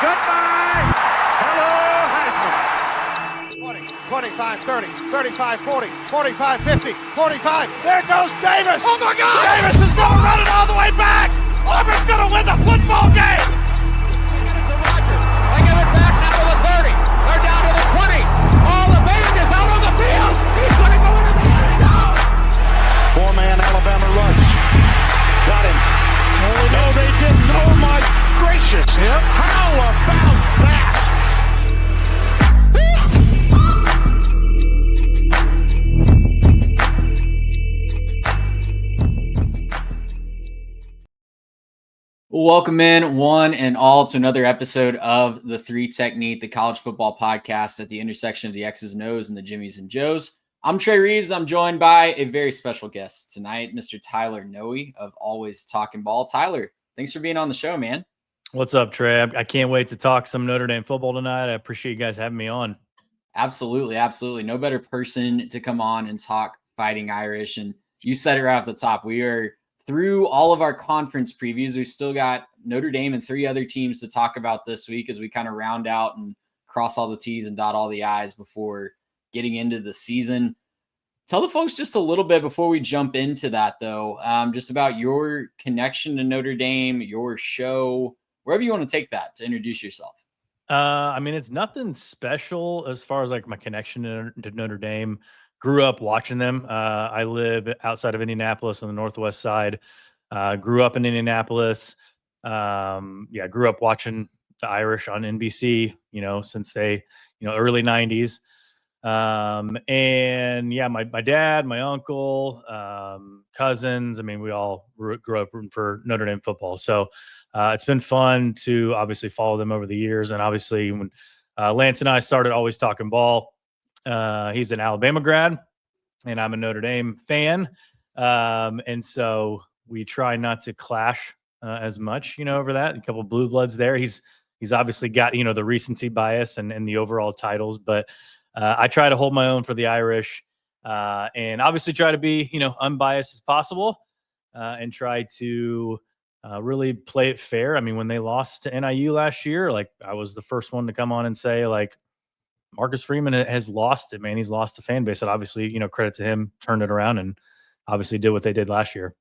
Goodbye. Hello, Heisman. 20, 25, 30, 35, 40, 45, 50, 45. There goes Davis. Oh, my God. Davis is going to run it all the way back. Auburn's going to win the football game. They give it back now to the 30. They're down to the 20. All the band is out on the field. He's going to go into the end zone. Four-man Alabama rush. Got him. Oh, no, they didn't. Oh, my gracious. Yep. How about that? Welcome in, one and all, to another episode of the Three Technique, the college football podcast at the intersection of the X's and O's and the Jimmys and Joes. I'm Trey Reeves. I'm joined by a very special guest tonight, Mr. Tyler Nohe of Always Talking Ball. Tyler, thanks for being on the show, man. What's up, Trey? I can't wait to talk some Notre Dame football tonight. I appreciate you guys having me on. Absolutely, absolutely. No better person to come on and talk Fighting Irish. And you said it right off the top. We are through all of our conference previews. We've still got Notre Dame and three other teams to talk about this week as we kind of round out and cross all the T's and dot all the I's before getting into the season. Tell the folks just a little bit before we jump into that, though, just about your connection to Notre Dame, your show, wherever you want to take that to introduce yourself. I mean, it's nothing special as far as like my connection to Notre Dame. Grew up watching them. I live outside of Indianapolis on the northwest side. Grew up in Indianapolis. Grew up watching the Irish on NBC, since early 90s. My dad, my uncle, cousins, we all grew up rooting for Notre Dame football. So it's been fun to obviously follow them over the years. And obviously when Lance and I started Always Talking Ball, he's an Alabama grad and I'm a Notre Dame fan. And so we try not to clash as much, over that. A couple of blue bloods there. He's obviously got, the recency bias and the overall titles, but I try to hold my own for the Irish and obviously try to be, unbiased as possible and try to really play it fair. When they lost to NIU last year, I was the first one to come on and say, Marcus Freeman has lost it, man. He's lost the fan base. And obviously, credit to him, turned it around and obviously did what they did last year.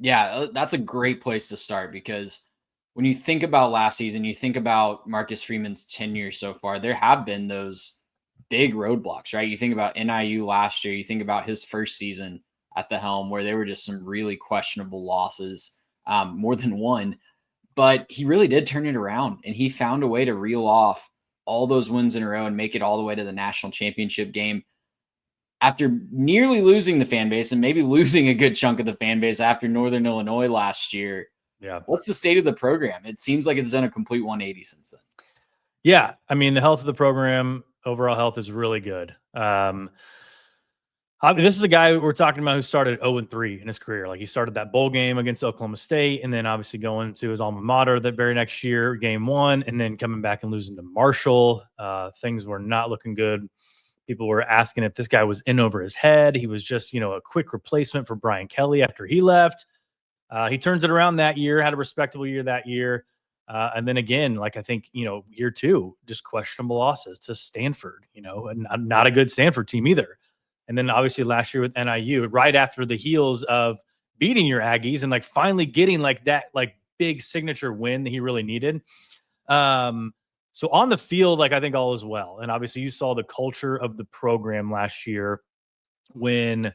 Yeah, that's a great place to start because when you think about last season, you think about Marcus Freeman's tenure so far, there have been those big roadblocks, right? You think about NIU last year, you think about his first season at the helm where there were just some really questionable losses, more than one, but he really did turn it around and he found a way to reel off all those wins in a row and make it all the way to the national championship game after nearly losing the fan base and maybe losing a good chunk of the fan base after Northern Illinois last year. Yeah. What's the state of the program? It seems like it's done a complete 180 since then. Yeah. The health of the program, overall health is really good. This is a guy we're talking about who started 0-3 in his career. He started that bowl game against Oklahoma State and then obviously going to his alma mater that very next year, game one, and then coming back and losing to Marshall. Things were not looking good. People were asking if this guy was in over his head. He was just, a quick replacement for Brian Kelly after he left. He turns it around that year, had a respectable year that year. And then again, I think, year two, just questionable losses to Stanford, and not a good Stanford team either. And then obviously last year with NIU, right after the heels of beating your Aggies and finally getting that big signature win that he really needed. So on the field, I think all is well. And obviously you saw the culture of the program last year when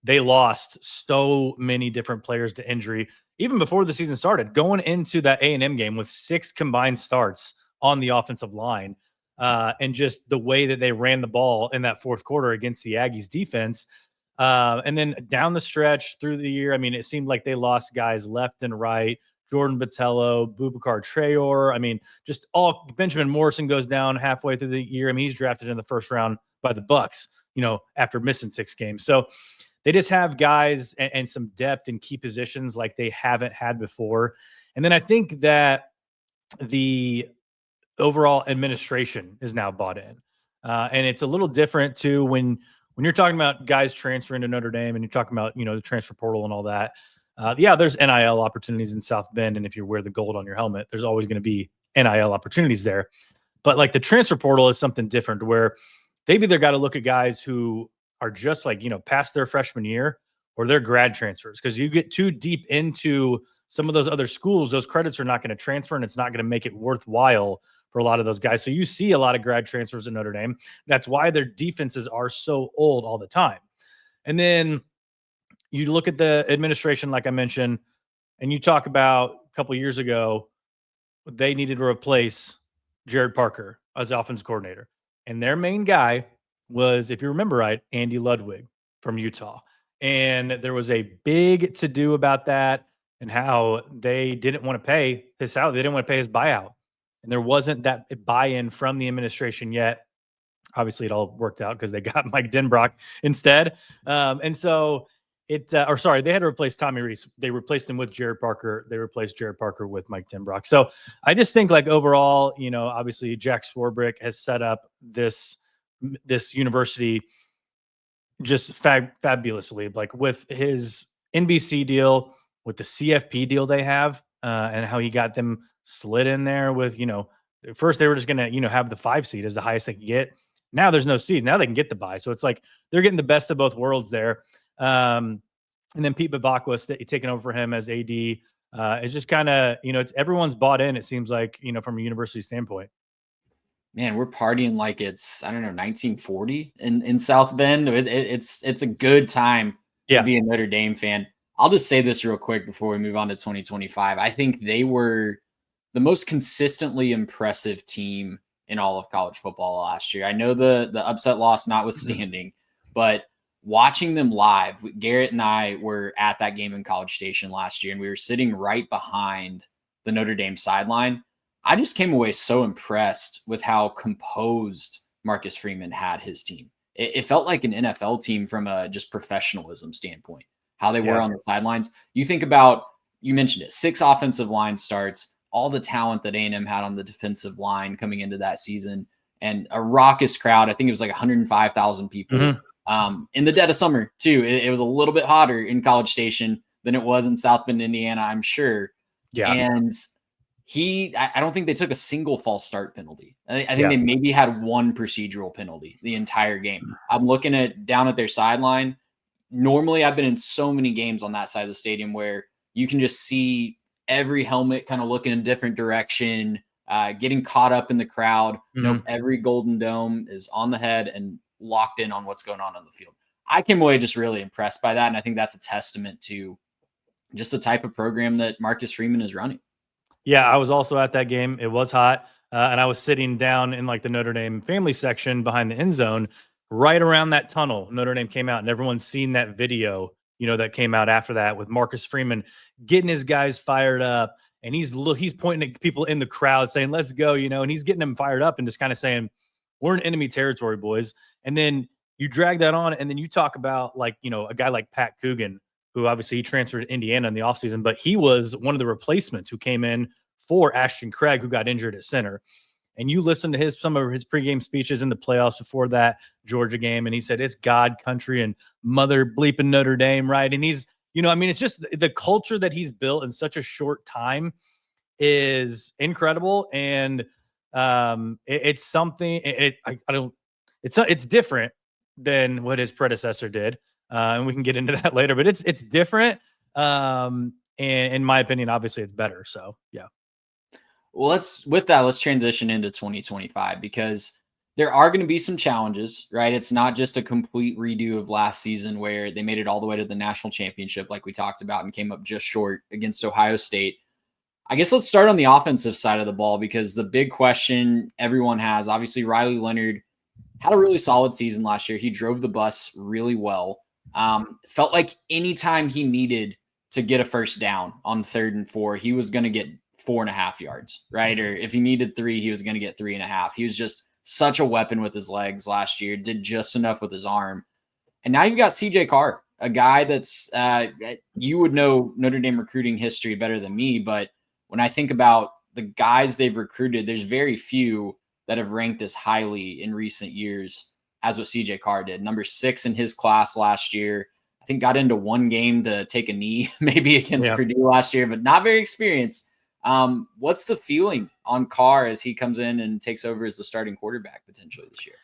they lost so many different players to injury, even before the season started, going into that A&M game with 6 combined starts on the offensive line. And just the way that they ran the ball in that fourth quarter against the Aggies defense. And then down the stretch through the year, it seemed like they lost guys left and right. Jordan Botello, Boubacar Traore. Just all Benjamin Morrison goes down halfway through the year. He's drafted in the first round by the Bucks, after missing 6 games. So they just have guys and some depth in key positions like they haven't had before. And then I think that the overall administration is now bought in. And it's a little different too when you're talking about guys transferring to Notre Dame and you're talking about, the transfer portal and all that. There's NIL opportunities in South Bend. And if you wear the gold on your helmet, there's always going to be NIL opportunities there. But like the transfer portal is something different where they've either got to look at guys who are just like, past their freshman year or they're grad transfers. Because you get too deep into some of those other schools, those credits are not going to transfer and it's not going to make it worthwhile for a lot of those guys. So you see a lot of grad transfers at Notre Dame. That's why their defenses are so old all the time. And then you look at the administration, like I mentioned, and you talk about a couple years ago, they needed to replace Jared Parker as offensive coordinator. And their main guy was, if you remember right, Andy Ludwig from Utah. And there was a big to-do about that and how they didn't want to pay his salary. They didn't want to pay his buyout. And there wasn't that buy-in from the administration yet. Obviously, it all worked out because they got Mike Denbrock instead. And so they had to replace Tommy Rees. They replaced him with Jared Parker. They replaced Jared Parker with Mike Denbrock. So I just think like overall, obviously Jack Swarbrick has set up this university just fabulously, like with his NBC deal, with the CFP deal they have, and how he got them slid in there with, first they were just going to, have the 5 seed as the highest they could get. Now there's no seed. Now they can get the bye. So it's like they're getting the best of both worlds there. And then Pete Bavakwa taking over for him as AD. It's just kind of, it's everyone's bought in, it seems like, from a university standpoint. Man, we're partying like it's, 1940 in South Bend. It's a good time to be a Notre Dame fan. I'll just say this real quick before we move on to 2025. I think they were the most consistently impressive team in all of college football last year. I know the upset loss notwithstanding, but watching them live, Garrett and I were at that game in College Station last year, and we were sitting right behind the Notre Dame sideline. I just came away so impressed with how composed Marcus Freeman had his team. It felt like an NFL team from a just professionalism standpoint, how they were on the sidelines. You think about, you mentioned it, 6 offensive line starts, all the talent that A&M had on the defensive line coming into that season, and a raucous crowd. I think it was like 105,000 people in the dead of summer too. It was a little bit hotter in College Station than it was in South Bend, Indiana, I'm sure. Yeah. And I don't think they took a single false start penalty. I think they maybe had 1 procedural penalty the entire game. I'm looking down at their sideline. Normally I've been in so many games on that side of the stadium where you can just see every helmet kind of looking in a different direction, getting caught up in the crowd. Nope, every Golden Dome is on the head and locked in on what's going on the field. I came away just really impressed by that, and I think that's a testament to just the type of program that Marcus Freeman is running. Yeah, I was also at that game. It was hot, and I was sitting down in like the Notre Dame family section behind the end zone, right around that tunnel. Notre Dame came out, and everyone's seen that video, that came out after that with Marcus Freeman getting his guys fired up, and he's pointing at people in the crowd saying, "Let's go," and he's getting them fired up and just kind of saying, "We're in enemy territory, boys." And then you drag that on, and then you talk about like, a guy like Pat Coogan, who obviously he transferred to Indiana in the offseason, but he was one of the replacements who came in for Ashton Craig, who got injured at center. And you listen to some of his pregame speeches in the playoffs before that Georgia game, and he said it's God country and mother bleeping Notre Dame, right? And he's, it's just the culture that he's built in such a short time is incredible, and it's something. It's different than what his predecessor did, and we can get into that later. But it's different, and in my opinion, obviously, it's better. So yeah. Well, let's transition into 2025 because there are going to be some challenges, right? It's not just a complete redo of last season where they made it all the way to the national championship, like we talked about, and came up just short against Ohio State. I guess let's start on the offensive side of the ball because the big question everyone has, obviously, Riley Leonard had a really solid season last year. He drove the bus really well. Felt like anytime he needed to get a first down on 3rd and 4, he was going to get 4.5 yards, right? Or if he needed 3, he was going to get 3.5. He was just such a weapon with his legs last year, did just enough with his arm. And now you've got CJ Carr, a guy that's, you would know Notre Dame recruiting history better than me, but when I think about the guys they've recruited, there's very few that have ranked as highly in recent years as what CJ Carr did. Number 6 in his class last year. I think got into one game to take a knee maybe against Purdue last year, but not very experienced. What's the feeling on Carr as he comes in and takes over as the starting quarterback potentially this year?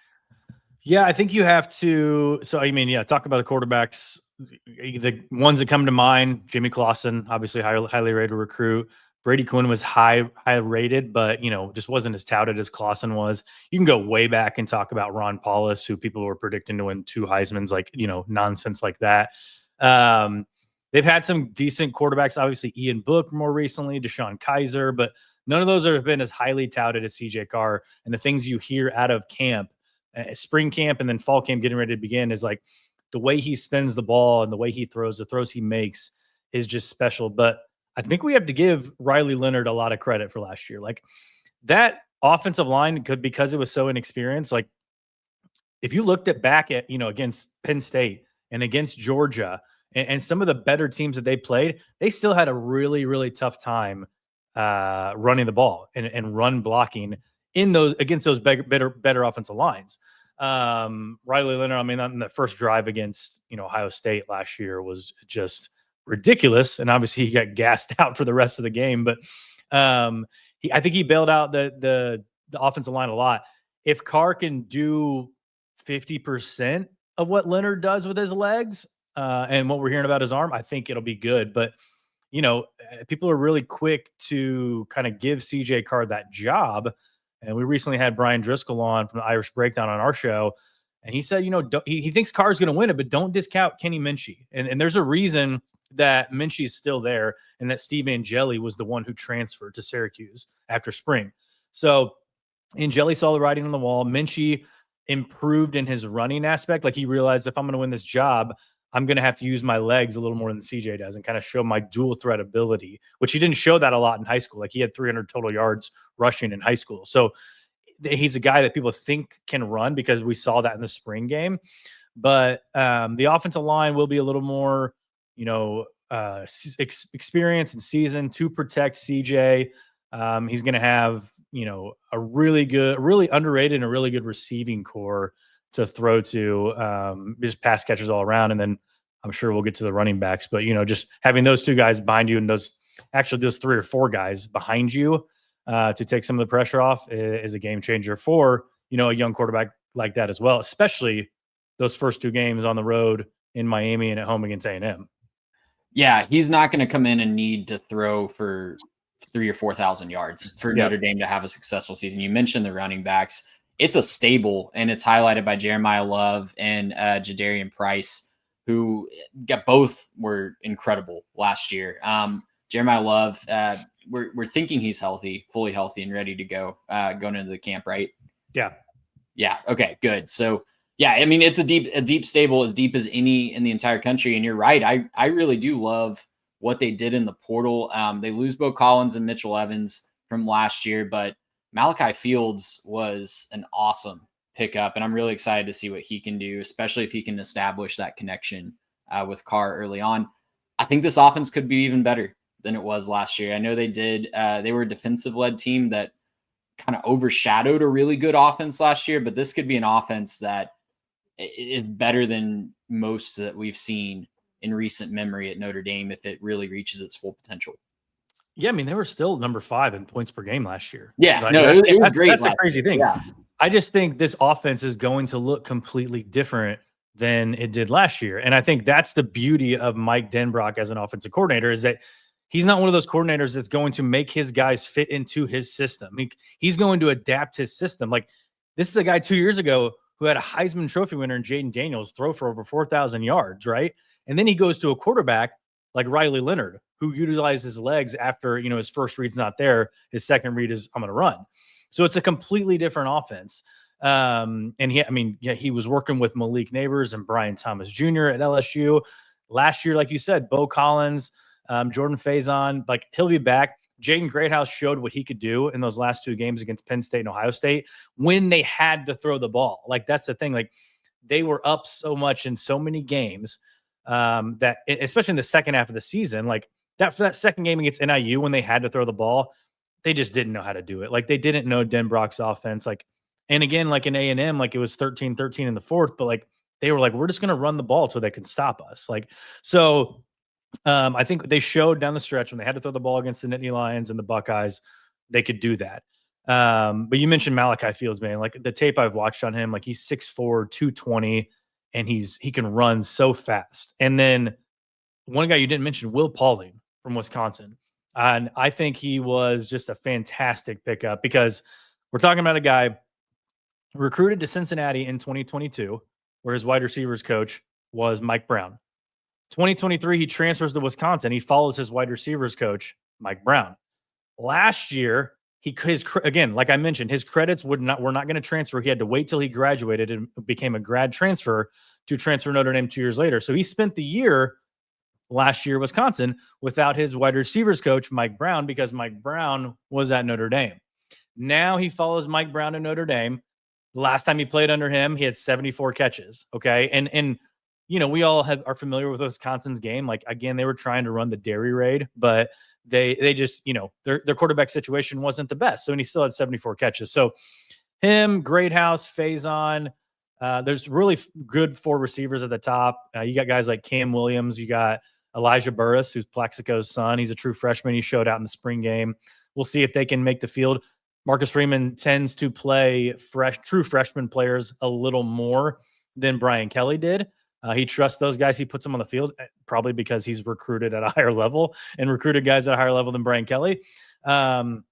Yeah, I think you have to. So, I mean, yeah, talk about the quarterbacks. The ones that come to mind: Jimmy Clausen, obviously highly rated recruit. Brady Quinn was high rated, but just wasn't as touted as Clausen was. You can go way back and talk about Ron Paulus, who people were predicting to win 2 Heismans, like nonsense like that. They've had some decent quarterbacks, obviously Ian Book more recently, Deshaun Kaiser, but none of those have been as highly touted as CJ Carr. And the things you hear out of camp, spring camp and then fall camp getting ready to begin, is like the way he spins the ball and the way he throws, the throws he makes is just special. But I think we have to give Riley Leonard a lot of credit for last year. Like that offensive line could, because it was so inexperienced. Like if you looked back at, against Penn State and against Georgia and some of the better teams that they played, they still had a really, really tough time running the ball and run blocking in those against those better offensive lines. Riley Leonard, I mean, on the first drive against Ohio State last year was just ridiculous, and obviously he got gassed out for the rest of the game. But I think he bailed out the offensive line a lot. If Carr can do 50% of what Leonard does with his legs and what we're hearing about his arm, I think it'll be good. But people are really quick to kind of give CJ Carr that job. And we recently had Brian Driscoll on from the Irish Breakdown on our show. And he said, he thinks Carr is going to win it, but don't discount Kenny Minchey. And there's a reason that Minchey is still there and that Steve Angeli was the one who transferred to Syracuse after spring. So Angeli saw the writing on the wall. Minchey improved in his running aspect. Like he realized, if I'm going to win this job, I'm going to have to use my legs a little more than CJ does and kind of show my dual threat ability, which he didn't show that a lot in high school. Like he had 300 total yards rushing in high school. So he's a guy that people think can run because we saw that in the spring game. But the offensive line will be a little more, experience and season to protect CJ. He's going to have, a really underrated and a really good receiving core to throw to, just pass catchers all around. And then I'm sure we'll get to the running backs, but just having those 2 guys behind you and those 3 or 4 guys behind you to take some of the pressure off is a game changer for, a young quarterback like that as well, especially those first 2 games on the road in Miami and at home against A&M. Yeah. He's not going to come in and need to throw for 3,000 or 4,000 yards for Notre Dame to have a successful season. You mentioned the running backs. It's a stable, and it's highlighted by Jeremiah Love and Jadarian Price, who both were incredible last year. Jeremiah Love, we're thinking he's fully healthy and ready to go going into the camp, right? Yeah. Yeah. Okay, good. So yeah, I mean, it's a deep stable, as deep as any in the entire country. And you're right. I really do love what they did in the portal. They lose Bo Collins and Mitchell Evans from last year, but Malachi Fields was an awesome pickup, and I'm really excited to see what he can do, especially if he can establish that connection with Carr early on. I think this offense could be even better than it was last year. I know they were a defensive-led team that kind of overshadowed a really good offense last year, but this could be an offense that is better than most that we've seen in recent memory at Notre Dame if it really reaches its full potential. Yeah, I mean, they were still number 5 in points per game last year. Yeah, like, no, it was great. That's the crazy thing. Yeah. I just think this offense is going to look completely different than it did last year. And I think that's the beauty of Mike Denbrock as an offensive coordinator, is that he's not one of those coordinators that's going to make his guys fit into his system. He's going to adapt his system. Like, this is a guy 2 years ago who had a Heisman Trophy winner in Jaden Daniels throw for over 4,000 yards, right? And then he goes to a quarterback like Riley Leonard, who utilizes his legs after, his first read's not there. His second read is, I'm going to run. So it's a completely different offense. And he was working with Malik Neighbors and Brian Thomas Jr. at LSU. Last year, like you said, Bo Collins, Jordan Faison, like he'll be back. Jaden Greathouse showed what he could do in those last 2 games against Penn State and Ohio State when they had to throw the ball. Like, that's the thing. Like, they were up so much in so many games that, especially in the second half of the season, like that second game against NIU when they had to throw the ball, they just didn't know how to do it. Like, they didn't know Denbrock's offense. Like, and again, like in A&M, like it was 13-13 in the fourth, but like they were like, we're just going to run the ball so they can stop us. Like, so I think they showed down the stretch when they had to throw the ball against the Nittany Lions and the Buckeyes, they could do that. But you mentioned Malachi Fields, man. Like the tape I've watched on him, like he's 6'4", 220, and he can run so fast. And then one guy you didn't mention, Will Pauling from Wisconsin. And I think he was just a fantastic pickup because we're talking about a guy recruited to Cincinnati in 2022, where his wide receivers coach was Mike Brown. 2023, he transfers to Wisconsin. He follows his wide receivers coach, Mike Brown. Last year, again, like I mentioned, his credits were not going to transfer. He had to wait till he graduated and became a grad transfer to transfer Notre Dame 2 years later. So he spent the year last year, Wisconsin, without his wide receivers coach, Mike Brown, because Mike Brown was at Notre Dame. Now he follows Mike Brown to Notre Dame. The last time he played under him, he had 74 catches. Okay. And we all are familiar with Wisconsin's game. Like, again, they were trying to run the dairy raid, but they just, their quarterback situation wasn't the best. So, and he still had 74 catches. So him, Greathouse, Faison, there's really good 4 receivers at the top. You got guys like Cam Williams. You got Elijah Burris, who's Plaxico's son. He's a true freshman. He showed out in the spring game. We'll see if they can make the field. Marcus Freeman tends to play true freshman players a little more than Brian Kelly did. He trusts those guys. He puts them on the field, probably because he's recruited at a higher level and recruited guys at a higher level than Brian Kelly. And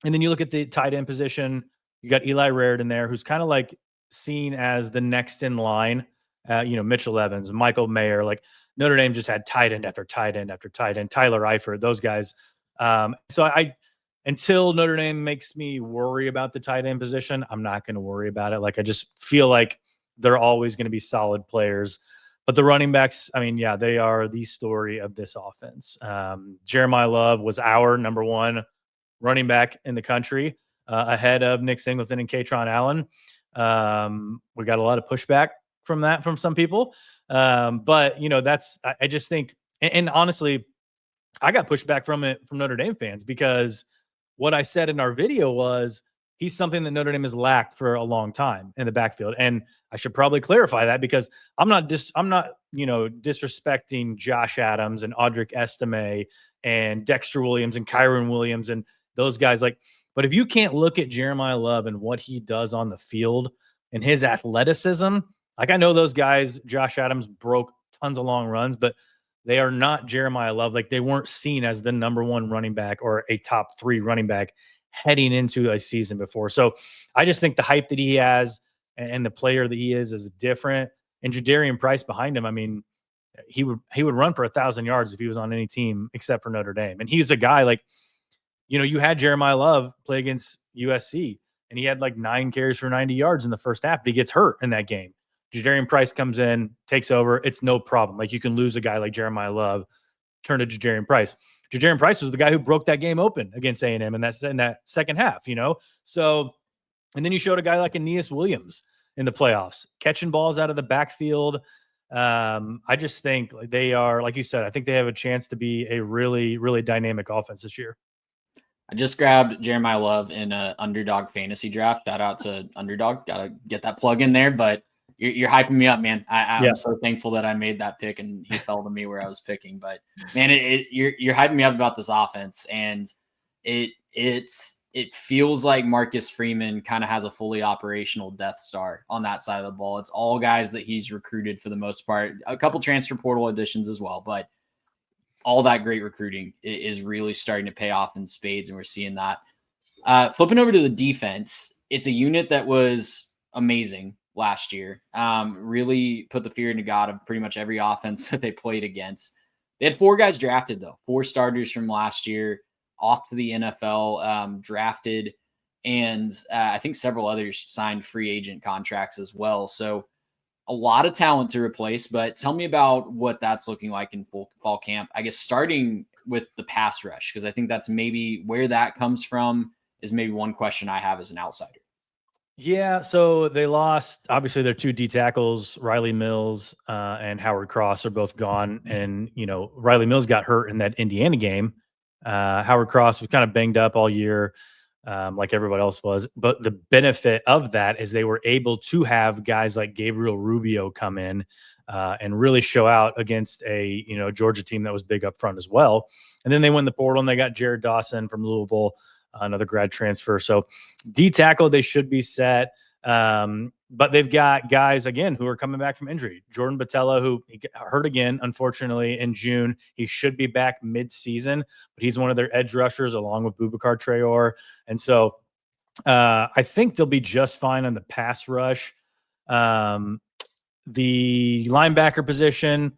then you look at the tight end position. You got Eli Raridan there, who's kind of like seen as the next in line. Mitchell Evans, Michael Mayer, like Notre Dame just had tight end after tight end after tight end. Tyler Eifert, those guys. Until Notre Dame makes me worry about the tight end position, I'm not going to worry about it. Like, I just feel like they're always going to be solid players. But the running backs, I mean, yeah, they are the story of this offense. Jeremiah Love was our number 1 running back in the country, ahead of Nick Singleton and Katron Allen. We got a lot of pushback from some people. But I just think, and honestly, I got pushback from Notre Dame fans, because what I said in our video was he's something that Notre Dame has lacked for a long time in the backfield. And I should probably clarify that, because I'm not disrespecting Josh Adams and Audric Estime and Dexter Williams and Kyron Williams and those guys. But if you can't look at Jeremiah Love and what he does on the field and his athleticism, like, I know those guys, Josh Adams broke tons of long runs, but they are not Jeremiah Love. Like, they weren't seen as the number 1 running back or a top 3 running back heading into a season before. So I just think the hype that he has and the player that he is different. And Jadarian Price behind him, I mean, he would run for 1,000 yards if he was on any team except for Notre Dame. And he's a guy like, you had Jeremiah Love play against USC, and he had like 9 carries for 90 yards in the first half, but he gets hurt in that game. Jadarian Price comes in, takes over. It's no problem. Like, you can lose a guy like Jeremiah Love, turn to Jadarian Price. Jadarian Price was the guy who broke that game open against A&M, and that's in that second half, So, and then you showed a guy like Aeneas Williams in the playoffs, catching balls out of the backfield. I just think they are, like you said, I think they have a chance to be a really, really dynamic offense this year. I just grabbed Jeremiah Love in a Underdog fantasy draft. Shout out to Underdog. Got to get that plug in there, but you're hyping me up, man. I'm so thankful that I made that pick and he fell to me where I was picking. But man, you're hyping me up about this offense, and it feels like Marcus Freeman kind of has a fully operational Death Star on that side of the ball. It's all guys that he's recruited for the most part, a couple transfer portal additions as well, but all that great recruiting is really starting to pay off in spades, and we're seeing that. Flipping over to the defense, it's a unit that was amazing last year. Really put the fear into God of pretty much every offense that they played against. They had 4 guys drafted, though, 4 starters from last year, off to the NFL, drafted, and I think several others signed free agent contracts as well. So a lot of talent to replace, but tell me about what that's looking like in fall camp. I guess starting with the pass rush, because I think that's maybe where that comes from is maybe one question I have as an outsider. Yeah, so they lost, obviously, their 2 D tackles, Riley Mills and Howard Cross, are both gone. And, Riley Mills got hurt in that Indiana game. Howard Cross was kind of banged up all year, like everybody else was. But the benefit of that is they were able to have guys like Gabriel Rubio come in and really show out against a Georgia team that was big up front as well. And then they went in the portal and they got Jared Dawson from Louisville, another grad transfer. So D tackle, they should be set. But they've got guys, again, who are coming back from injury. Jordan Botello, who he got hurt again, unfortunately, in June. He should be back mid-season, but he's one of their edge rushers along with Boubacar Traore. And so I think they'll be just fine on the pass rush. The linebacker position,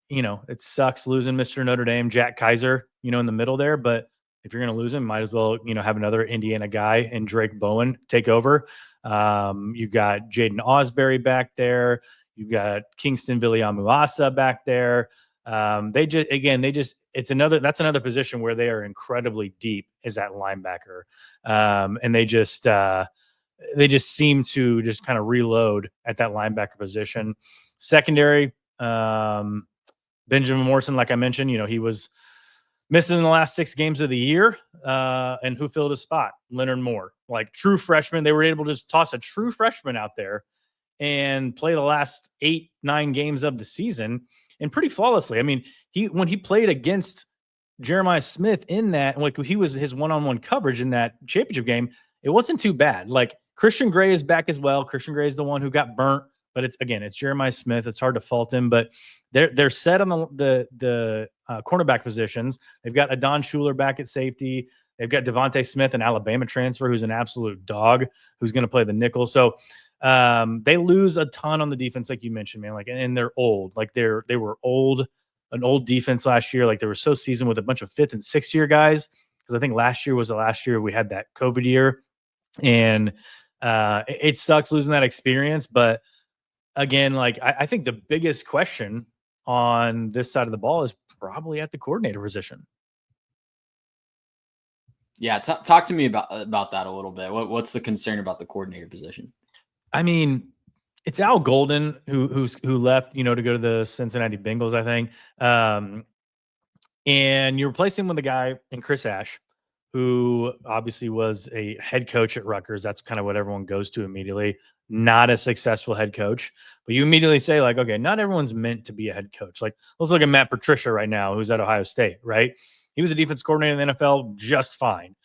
it sucks losing Mr. Notre Dame, Jack Kaiser, in the middle there. But if you're going to lose him, might as well, have another Indiana guy and Drake Bowen take over. You've got Jaden Osbury back there. You've got Kingston Viliamuasa back there. That's another position where they are incredibly deep, is that linebacker. And they just seem to just kind of reload at that linebacker position. Secondary, Benjamin Morrison, like I mentioned, he was missing in the last 6 games of the year. And who filled his spot? Leonard Moore. Like, true freshman. They were able to just toss a true freshman out there and play the last 8-9 games of the season and pretty flawlessly. I mean, when he played against Jeremiah Smith in that, like he was his one-on-one coverage in that championship game, it wasn't too bad. Like, Christian Gray is back as well. Christian Gray is the one who got burnt, but it's Jeremiah Smith. It's hard to fault him, but they're set on the cornerback positions. They've got Adon Schuler back at safety. They've got Devontae Smith, an Alabama transfer, who's an absolute dog, who's going to play the nickel. So they lose a ton on the defense, like you mentioned, man. Like, and they're old. Like they were old, an old defense last year. Like, they were so seasoned with a bunch of 5th and 6th year guys. Because I think last year was the last year we had that COVID year, and it sucks losing that experience. But again, like I think the biggest question on this side of the ball is probably at the coordinator position. Yeah, talk to me about that a little bit. What's the concern about the coordinator position? I mean, it's Al Golden who left, to go to the Cincinnati Bengals, I think. And you replace him with a guy in Chris Ash, who obviously was a head coach at Rutgers. That's kind of what everyone goes to immediately. Not a successful head coach, but you immediately say, like, okay, not everyone's meant to be a head coach. Like, let's look at Matt Patricia right now, who's at Ohio State, right? He was a defense coordinator in the NFL just fine.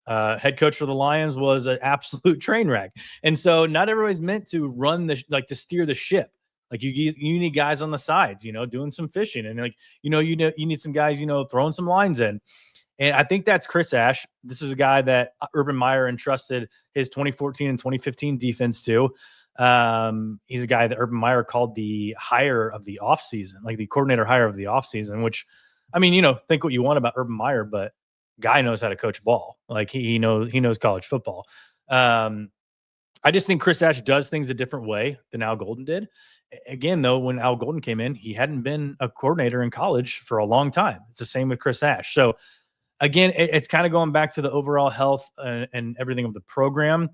Head coach for the Lions was an absolute train wreck. And so not everybody's meant to run to steer the ship. Like, you need guys on the sides, doing some fishing, and you need some guys, throwing some lines in. And I think that's Chris Ash. This is a guy that Urban Meyer entrusted his 2014 and 2015 defense to. He's a guy that Urban Meyer called the hire of the offseason, like the coordinator hire of the offseason, which, I mean, think what you want about Urban Meyer, but guy knows how to coach ball. Like, he knows college football. I just think Chris Ash does things a different way than Al Golden did. Again, though, when Al Golden came in, he hadn't been a coordinator in college for a long time. It's the same with Chris Ash. So again, it's kind of going back to the overall health and everything of the program.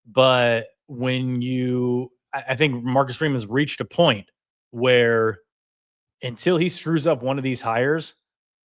But I think Marcus Freeman's reached a point where until he screws up one of these hires,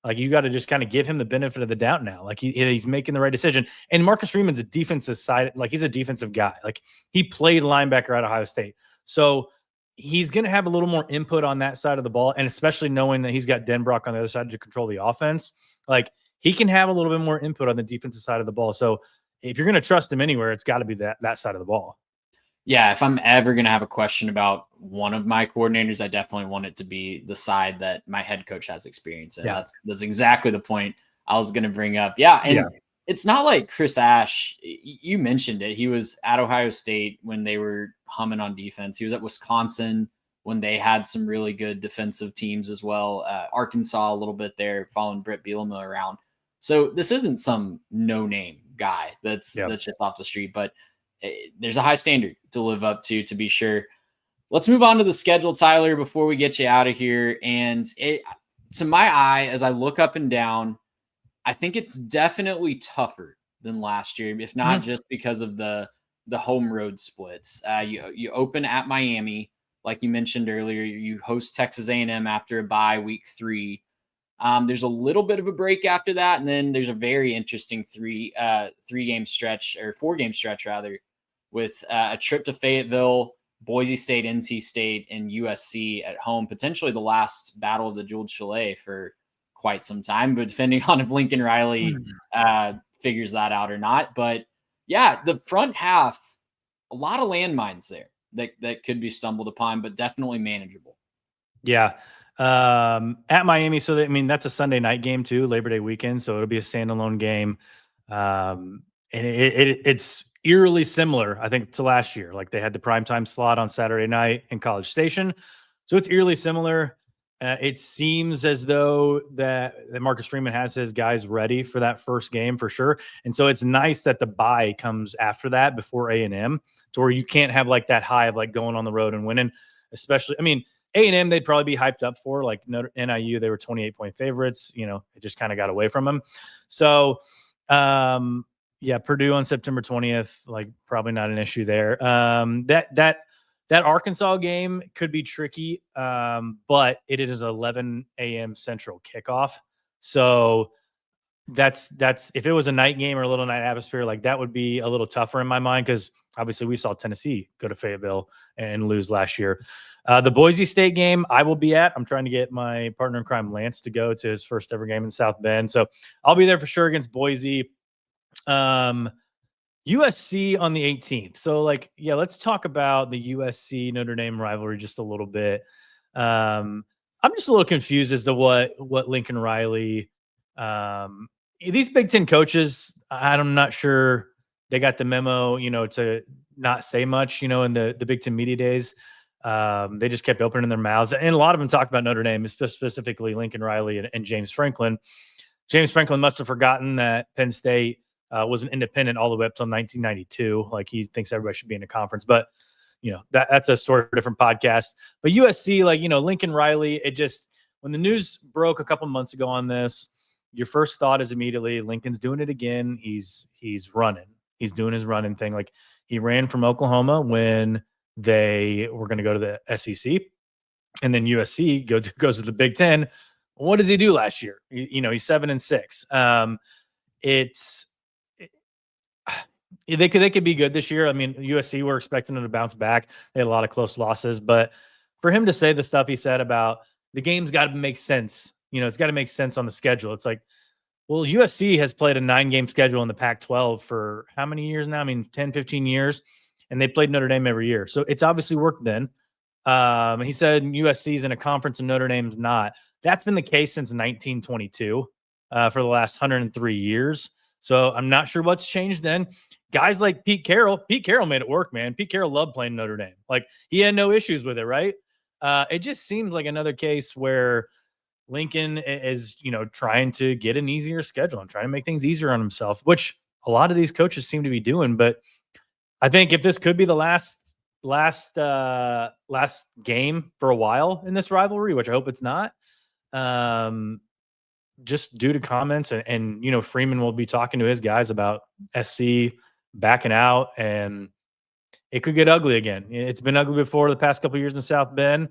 like, you got to just kind of give him the benefit of the doubt now. Like, he's making the right decision. And Marcus Freeman's a defensive side. Like, he's a defensive guy. Like, he played linebacker at Ohio State. So he's going to have a little more input on that side of the ball. And especially knowing that he's got Denbrock on the other side to control the offense, like, he can have a little bit more input on the defensive side of the ball. So if you're going to trust him anywhere, it's got to be that side of the ball. Yeah, if I'm ever going to have a question about one of my coordinators, I definitely want it to be the side that my head coach has experience in. Yeah. That's exactly the point I was going to bring up. Yeah, and it's not like Chris Ash, you mentioned it. He was at Ohio State when they were humming on defense. He was at Wisconsin when they had some really good defensive teams as well. Arkansas a little bit there, following Brett Bielema around. So this isn't some no-name guy that's just off the street, but there's a high standard to live up to be sure. Let's move on to the schedule, Tyler, before we get you out of here. And to my eye, as I look up and down, I think it's definitely tougher than last year, if not just because of the home road splits. You open at Miami, like you mentioned earlier. You host Texas A&M after a bye week 3. There's a little bit of a break after that, and then there's a very interesting 4-game stretch rather, with a trip to Fayetteville, Boise State, NC State, and USC at home, potentially the last battle of the Jeweled Chalet for quite some time, but depending on if Lincoln Riley figures that out or not. But yeah, the front half, a lot of landmines there that could be stumbled upon, but definitely manageable. Yeah. At Miami. So that's a Sunday night game too, Labor Day weekend. So it'll be a standalone game. And it's eerily similar, I think, to last year. Like they had the primetime slot on Saturday night in College Station. So it's eerily similar. It seems as though that Marcus Freeman has his guys ready for that first game for sure. And so it's nice that the bye comes after that before A&M, to where you can't have like that high of like going on the road and winning, especially, A&M, they'd probably be hyped up for. Like NIU, they were 28-point favorites. It just kind of got away from them. So, Purdue on September 20th, like probably not an issue there. That Arkansas game could be tricky, but it is 11 a.m. Central kickoff. So that's if it was a night game or a little night atmosphere, like that would be a little tougher in my mind, because obviously we saw Tennessee go to Fayetteville and lose last year. The Boise State game I will be at. I'm trying to get my partner in crime, Lance, to go to his first ever game in South Bend. So I'll be there for sure against Boise. USC on the 18th. So let's talk about the USC Notre Dame rivalry just a little bit. I'm just a little confused as to what Lincoln Riley, these Big Ten coaches, I'm not sure they got the memo, to not say much, in the Big Ten media days. They just kept opening their mouths, and a lot of them talked about Notre Dame, specifically Lincoln Riley and James Franklin. James Franklin must have forgotten that Penn State was an independent all the way up till 1992. Like he thinks everybody should be in a conference, but that's a sort of different podcast. But USC, Lincoln Riley, when the news broke a couple months ago on this, your first thought is immediately Lincoln's doing it again. He's running. He's doing his running thing. Like he ran from Oklahoma when they were going to go to the SEC, and then USC goes to the Big Ten. What does he do last year? He's 7-6. They could be good this year. USC, we're expecting them to bounce back. They had a lot of close losses, but for him to say the stuff he said about the game's got to make sense, it's got to make sense on the schedule. It's like, well, USC has played a 9-game schedule in the Pac-12 for how many years now? 10, 15 years, and they played Notre Dame every year. So it's obviously worked then. He said USC's in a conference and Notre Dame's not. That's been the case since 1922 for the last 103 years. So I'm not sure what's changed then. Guys like Pete Carroll made it work, man. Pete Carroll loved playing Notre Dame. Like he had no issues with it, right? It just seems like another case where Lincoln is, trying to get an easier schedule and trying to make things easier on himself, which a lot of these coaches seem to be doing. But I think if this could be the last game for a while in this rivalry, which I hope it's not, just due to comments and Freeman will be talking to his guys about SC backing out, and it could get ugly again. It's been ugly before the past couple of years in South Bend.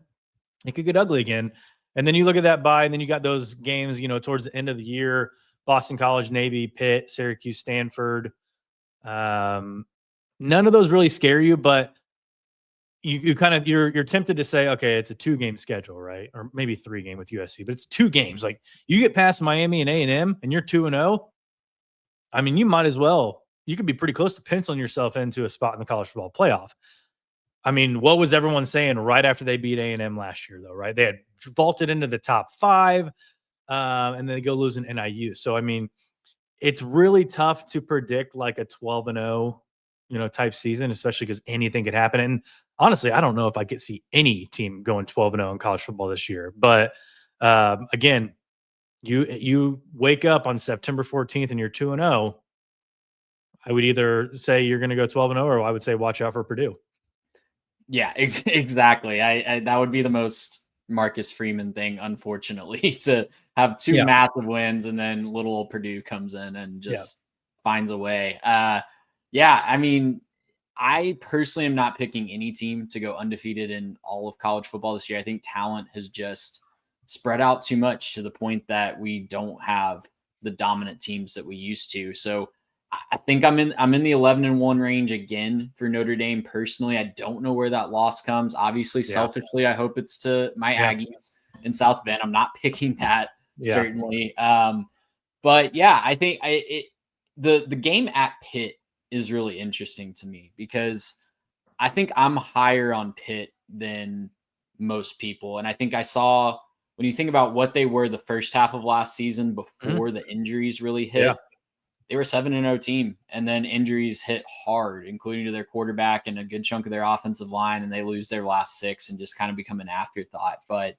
It could get ugly again. And then you look at that bye, and then you got those games, towards the end of the year, Boston College, Navy, Pitt, Syracuse, Stanford. None of those really scare you, but you're tempted to say, okay, it's a 2-game schedule, right? Or maybe 3-game with USC, but it's 2 games. Like you get past Miami and A&M and you're 2-0. You might as well, you could be pretty close to penciling yourself into a spot in the college football playoff. What was everyone saying right after they beat A&M last year, though, right? They had vaulted into the top 5, and then they go losing NIU. So, it's really tough to predict like a 12-0, type season, especially because anything could happen. And honestly, I don't know if I could see any team going 12-0 in college football this year. But again, you wake up on September 14th and you're 2-0. I would either say you're going to go 12-0, or I would say watch out for Purdue. Yeah, exactly. I that would be the most Marcus Freeman thing, unfortunately, to have 2 massive wins and then little old Purdue comes in and just finds a way. I personally am not picking any team to go undefeated in all of college football this year. I think talent has just spread out too much to the point that we don't have the dominant teams that we used to. So I think I'm in the 11-1 range again for Notre Dame personally. I don't know where that loss comes. Obviously, selfishly, I hope it's to my Aggies in South Bend. I'm not picking that certainly. But yeah, I think the game at Pitt is really interesting to me because I think I'm higher on Pitt than most people. And I think I saw when you think about what they were the first half of last season before the injuries really hit, they were 7-0 team. And then injuries hit hard, including to their quarterback and a good chunk of their offensive line. And they lose their last 6 and just kind of become an afterthought. But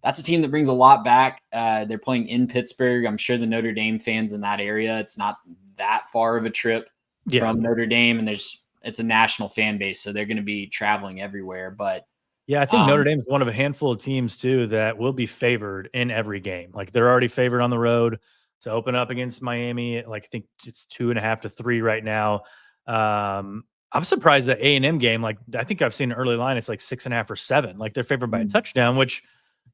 that's a team that brings a lot back. They're playing in Pittsburgh. I'm sure the Notre Dame fans in that area, it's not that far of a trip from Notre Dame. And it's a national fan base, so they're going to be traveling everywhere. But yeah, I think Notre Dame is one of a handful of teams too that will be favored in every game. Like they're already favored on the road to open up against Miami. Like I think it's 2.5 to 3 right now. I'm surprised that A&M game. Like I think I've seen an early line. It's like 6.5 or 7. Like they're favored by a touchdown, which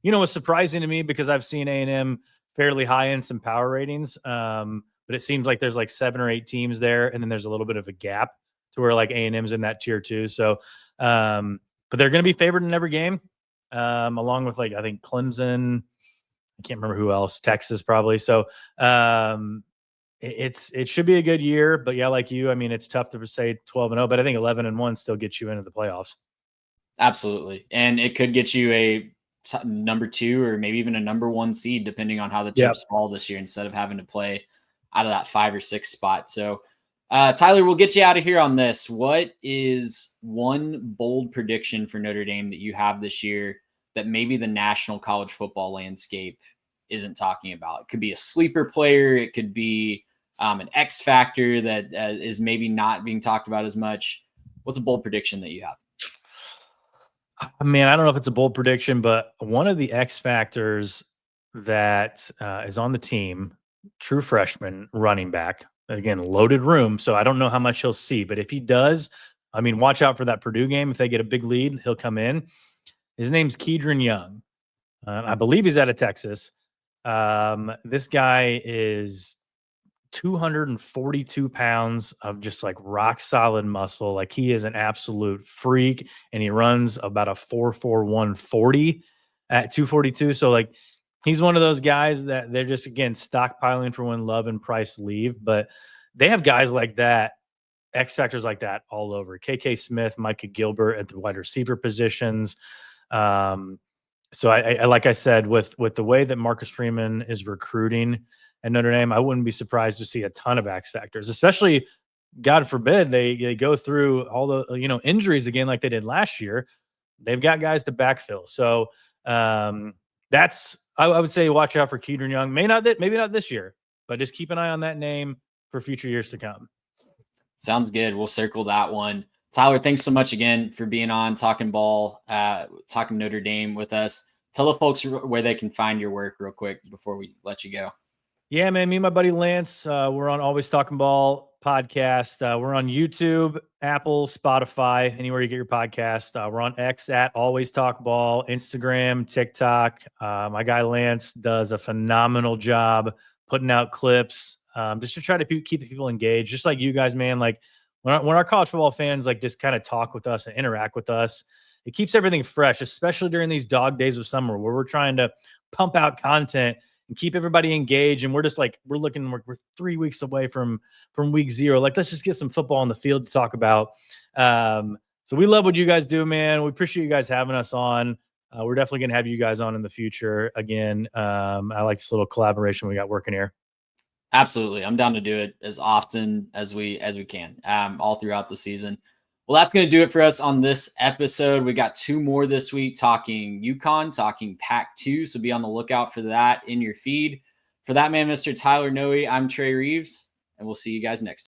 was surprising to me because I've seen A&M fairly high in some power ratings. But it seems like there's like 7 or 8 teams there, and then there's a little bit of a gap to where like A&M's in that tier 2. So, but they're going to be favored in every game, along with like I think Clemson. I can't remember who else. Texas probably. So it should be a good year. But yeah, like you, I mean, it's tough to say 12-0, but I think 11-1 still gets you into the playoffs. Absolutely, and it could get you a number 2 or maybe even a number 1 seed, depending on how the chips fall this year, instead of having to play out of that 5 or 6 spot. So, Tyler, we'll get you out of here on this. What is one bold prediction for Notre Dame that you have this year that maybe the national college football landscape isn't talking about? It could be a sleeper player. It could be an X factor that is maybe not being talked about as much. What's a bold prediction that you have? I mean, I don't know if it's a bold prediction, but one of the X factors that is on the team, true freshman running back, again, loaded room. So I don't know how much he'll see, but if he does, I mean, watch out for that Purdue game. If they get a big lead, he'll come in. His name's Kedron Young. I believe he's out of Texas. This guy is 242 pounds of just like rock solid muscle. Like he is an absolute freak, and he runs about a 4.41 40 at 242. So like he's one of those guys that they're just, again, stockpiling for when Love and Price leave. But they have guys like that, X factors like that all over. KK Smith, Micah Gilbert at the wide receiver positions. So I like I said, with the way that Marcus Freeman is recruiting at Notre Dame, I wouldn't be surprised to see a ton of X factors, especially, God forbid, they go through all the injuries again like they did last year. They've got guys to backfill. So that's I would say watch out for Kedron Young. Maybe not this year, but just keep an eye on that name for future years to come. Sounds good. We'll circle that one. Tyler, thanks so much again for being on, talking ball, talking Notre Dame with us. Tell the folks where they can find your work real quick before we let you go. Yeah, man. Me and my buddy Lance, we're on Always Talking Ball podcast. We're on YouTube, Apple, Spotify, anywhere you get your podcast. We're on X at Always Talk Ball, Instagram, TikTok. My guy Lance does a phenomenal job putting out clips, just to try to keep the people engaged, just like you guys, man. Like when our college football fans like just kind of talk with us and interact with us, it keeps everything fresh, especially during these dog days of summer where we're trying to pump out content and keep everybody engaged. And we're just like, we're 3 weeks away from week 0. Like, let's just get some football on the field to talk about. So we love what you guys do, man. We appreciate you guys having us on. We're definitely going to have you guys on in the future again. I like this little collaboration we got working here. Absolutely. I'm down to do it as often as we can, all throughout the season. Well, that's going to do it for us on this episode. We got 2 more this week, talking UConn, talking Pac-2. So be on the lookout for that in your feed. For that man, Mr. Tyler Nohe, I'm Trey Reeves, and we'll see you guys next time.